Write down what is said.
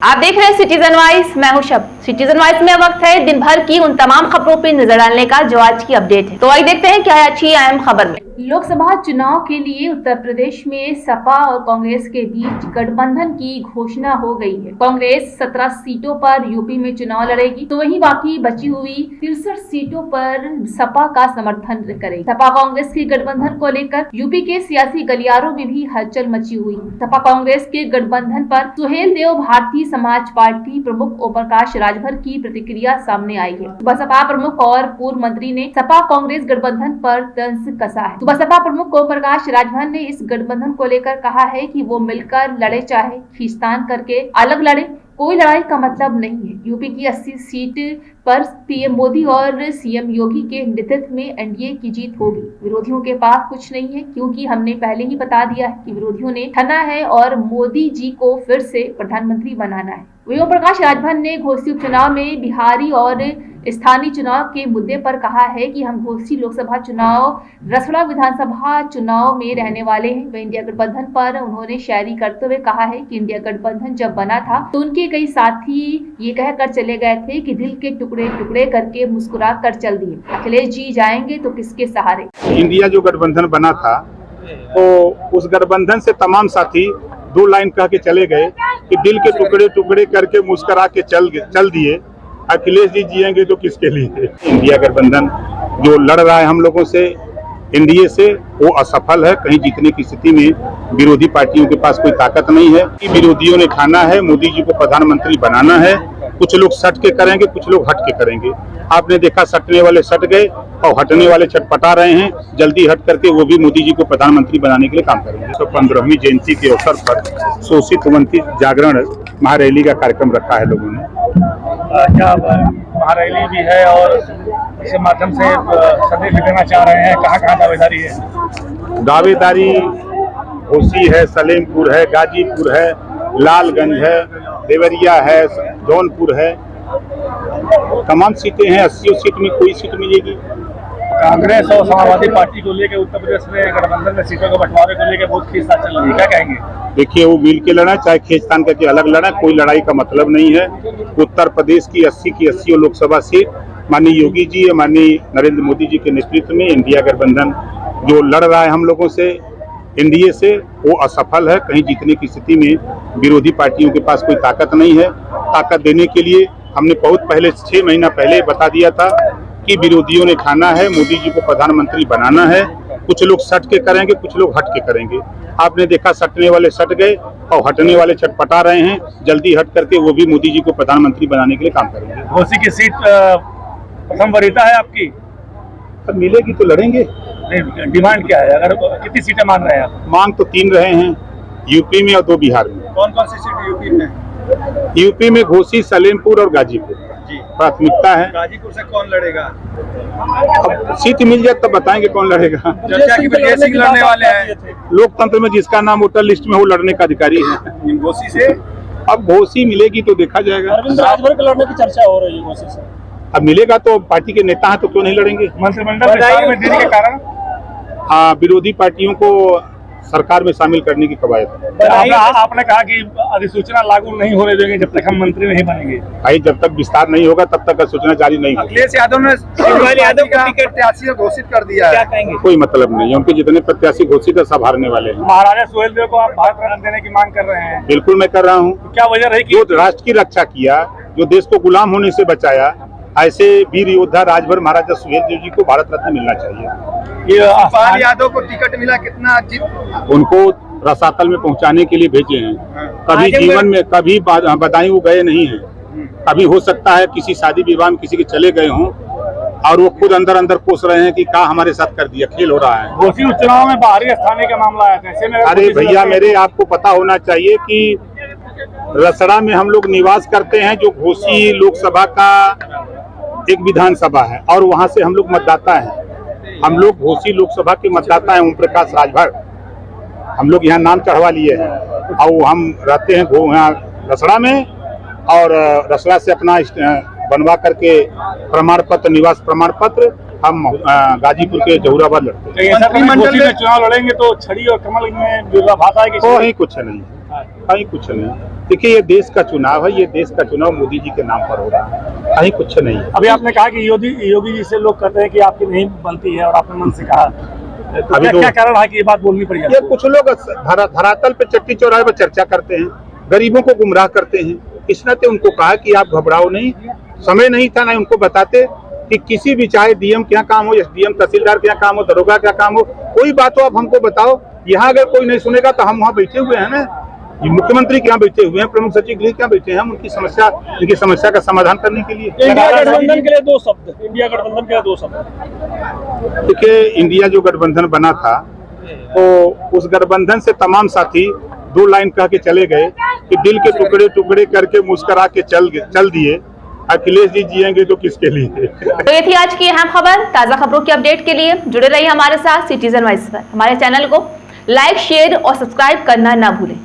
आप देख रहे हैं सिटीजन वाइज। मैं हूं शब। सिटीजन वाइज में वक्त है दिन भर की उन तमाम खबरों पर नजर डालने का जो आज की अपडेट है। तो आइए देखते हैं क्या है अच्छी अहम खबर में। लोकसभा चुनाव के लिए उत्तर प्रदेश में सपा और कांग्रेस के बीच गठबंधन की घोषणा हो गई है। कांग्रेस 17 सीटों पर यूपी में चुनाव लड़ेगी, तो वहीं बाकी बची हुई 63 सीटों पर सपा का समर्थन करेगी। सपा कांग्रेस के गठबंधन को लेकर यूपी के सियासी गलियारों में भी हलचल मची हुई है। सपा कांग्रेस के गठबंधन पर सुहेल देव भारतीय समाज पार्टी प्रमुख ओम प्रकाश राजभर की प्रतिक्रिया सामने आई है। बसपा प्रमुख और पूर्व मंत्री ने सपा कांग्रेस गठबंधन पर तंज कसा है। बसपा प्रमुख ओम प्रकाश राजभर ने इस गठबंधन को लेकर कहा है कि वो मिलकर लड़े, चाहे खींचतान करके अलग लड़े, कोई लड़ाई का मतलब नहीं है। यूपी की 80 सीट पर पीएम मोदी और सीएम योगी के नेतृत्व में एनडीए की जीत होगी। विरोधियों के पास कुछ नहीं है, क्योंकि हमने पहले ही बता दिया है कि विरोधियों ने ठाना है और मोदी जी को फिर से प्रधानमंत्री बनाना है। ओम प्रकाश राजभर ने घोसी उपचुनाव में बिहारी और स्थानीय चुनाव के मुद्दे पर कहा है कि हम घोसी लोकसभा चुनाव, रसड़ा विधानसभा चुनाव में रहने वाले हैं। वह इंडिया गठबंधन पर उन्होंने शायरी करते हुए कहा है कि इंडिया गठबंधन जब बना था तो उनके कई साथी ये कहकर चले गए थे कि दिल के टुकड़े टुकड़े करके मुस्कुरा कर चल दिए, अखिलेश जी जाएंगे तो किसके सहारे। इंडिया जो गठबंधन बना था तो उस गठबंधन से तमाम साथी दो लाइन कह के चले गए कि दिल के टुकड़े टुकड़े करके मुस्कुरा के चल दिए, अखिलेश जी जिएंगे तो किसके लिए। इंडिया गठबंधन जो लड़ रहा है हम लोगों से, एनडीए से, वो असफल है। कहीं जीतने की स्थिति में विरोधी पार्टियों के पास कोई ताकत नहीं है। विरोधियों ने ठाना है मोदी जी को प्रधानमंत्री बनाना है। कुछ लोग सट के करेंगे, कुछ लोग हट के करेंगे। आपने देखा सटने वाले सट गए और हटने वाले छटपटा रहे हैं। जल्दी हट करके वो भी मोदी जी को प्रधानमंत्री बनाने के लिए काम करेंगे। 115वीं जयंती के अवसर पर शोषित वंचित जागरण महारैली का कार्यक्रम रखा है लोगों ने। क्या महारैली भी है और इसके माध्यम से संदेश देना चाह रहे हैं, कहाँ दावेदारी है? दावेदारी घोसी है, सलेमपुर है, गाजीपुर है, लालगंज है, देवरिया है, जौनपुर है, तमाम सीटें हैं। 80 सीट में कोई सीट मिलेगी। कांग्रेस और समाजवादी पार्टी को लेकर उत्तर प्रदेश में गठबंधन में सीटों के बंटवारे को लेकर बहुत खींचतान चल रही है, क्या कहेंगे? देखिए, वो मिल के लड़ा चाहे खींचतान करके अलग लड़ा, कोई लड़ाई का मतलब नहीं है। उत्तर प्रदेश की 80 की 80 लोकसभा सीट माननीय योगी जी या माननीय नरेंद्र मोदी जी के नेतृत्व में इंडिया गठबंधन जो लड़ रहा है हम लोगों से, एनडीए से, वो असफल है। कहीं जीतने की स्थिति में विरोधी पार्टियों के पास कोई ताकत नहीं है। ताकत देने के लिए हमने बहुत पहले 6 महीना पहले बता दिया था कि विरोधियों ने ठाना है मोदी जी को प्रधानमंत्री बनाना है। कुछ लोग सट के करेंगे, कुछ लोग हट के करेंगे। आपने देखा सटने वाले सट गए और हटने वाले छटपटा रहे हैं। जल्दी हट करके वो भी मोदी जी को प्रधानमंत्री बनाने के लिए काम करेंगे। घोसी की सीट प्रथम वरीयता है आपकी? अब मिलेगी तो लड़ेंगे। डिमांड क्या है? अगर कितनी सीटें मान रहे हैं आप? मांग तो 3 रहे हैं, यूपी में और 2 बिहार में। कौन कौन सी सीट यूपी में? यूपी में घोसी, सलेमपुर और गाजीपुर जी प्राथमिकता है। गाजीपुर से कौन लड़ेगा? अब सीट मिल जाए तब बताएंगे कौन लड़ेगा। चर्चा की विजय सिंह लड़ने वाले हैं। लोकतंत्र में जिसका नाम वोटर लिस्ट में वो लड़ने का अधिकारी है। घोसी से अब घोसी मिलेगी तो देखा जाएगा। अरविंद राजभर के लड़ने की चर्चा हो रही है घोसी से। अब मिलेगा तो पार्टी के नेता हैं तो क्यों नहीं लड़ेंगे। मंत्रिमंडल विस्तार में देने के कारण हाँ, विरोधी पार्टियों को सरकार में शामिल करने की कवायद। आपने कहा कि अधिसूचना लागू नहीं होने देंगे जब तक हम मंत्री नहीं बनेंगे। भाई, जब तक विस्तार नहीं होगा तब तक सूचना जारी नहीं होगी। अखिलेश यादव ने शिवराज यादव को टिकट प्रत्याशी घोषित कर दिया है, क्या कहेंगे? कोई मतलब नहीं है, उनके जितने प्रत्याशी घोषित है सब हारने वाले हैं। महाराजा सुहेल देव को आप भारत रत्न देने की मांग कर रहे हैं? बिल्कुल मैं कर रहा हूँ। क्या वजह रही? जो राष्ट्र की रक्षा किया, जो देश को गुलाम होने से बचाया, ऐसे वीर योद्धा राजभर महाराजा सुहेल देव जी को भारत रत्न मिलना चाहिए। ये शिवपाल यादव को टिकट मिला, कितना उनको रसातल में पहुंचाने के लिए भेजे हैं। कभी जीवन में कभी बदायूं वो गए नहीं हैं। कभी हो सकता है किसी शादी विवाह में किसी के चले गए हों और वो खुद अंदर अंदर कोस रहे हैं कि क्या हमारे साथ कर दिया, खेल हो रहा है। घोसी उपचुनाव में बाहरी स्थानीय का मामला आया था, ऐसे में अरे भैया मेरे, आपको पता होना चाहिए कि रसड़ा में हम लोग निवास करते हैं, जो घोसी लोकसभा का एक विधानसभा है और वहां से हम लोग मतदाता हैं। हम लोग घोसी लोकसभा के मतदाता हैं। ओम प्रकाश राजभर हम लोग यहाँ नाम चढ़वा लिए हैं और हम रहते हैं यहाँ रसड़ा में, और रसड़ा से अपना बनवा करके प्रमाण पत्र, निवास प्रमाण पत्र हम गाजीपुर के जहूराबाद लड़ते हैं। मंत्रिमंडल में चुनाव लड़ेंगे तो छड़ी और कमल में विरोधाभास आएगी? कोई कुछ नहीं। कहीं कुछ नहीं। देखिए, ये देश का चुनाव है, ये देश का चुनाव मोदी जी के नाम पर हो रहा है, कहीं कुछ नहीं है। अभी आपने कहा कि योगी जी से लोग कहते हैं कि आपकी नहीं बनती है, और आपने मन से कहा, तो अभी क्या कारण है कि ये बात बोलनी पड़ी? ये कुछ लोग धरातल पे चट्टी चौराहे पर चर्चा करते हैं, गरीबों को गुमराह करते हैं। इस नाते उनको कहा कि आप घबराओ नहीं, समय नहीं था ना उनको बताते कि किसी भी, चाहे डीएम क्या काम हो, एसडीएम तहसीलदार क्या काम हो, दरोगा क्या काम हो, कोई बात हो आप हमको बताओ। यहाँ अगर कोई नहीं सुनेगा तो हम वहाँ बैठे हुए हैं ना, ये मुख्यमंत्री क्या बैठे हुए हैं, प्रमुख सचिव गृह क्या बैठे हैं, हम उनकी समस्या का समाधान करने के लिए। इंडिया गठबंधन के लिए दो शब्द, इंडिया गठबंधन के लिए दो शब्द। देखिए, इंडिया जो गठबंधन बना था, तो उस गठबंधन से तमाम साथी दो लाइन कह के चले गए कि दिल के टुकड़े टुकड़े करके मुस्करा के चल दिए। अखिलेश जी जिएंगे तो किसके लिए? तो ये थी आज की अहम खबर। ताजा खबरों की अपडेट के लिए जुड़े रहिए हमारे साथ सिटीजन वॉइस पर। हमारे चैनल को लाइक, शेयर और सब्सक्राइब करना ना भूलें।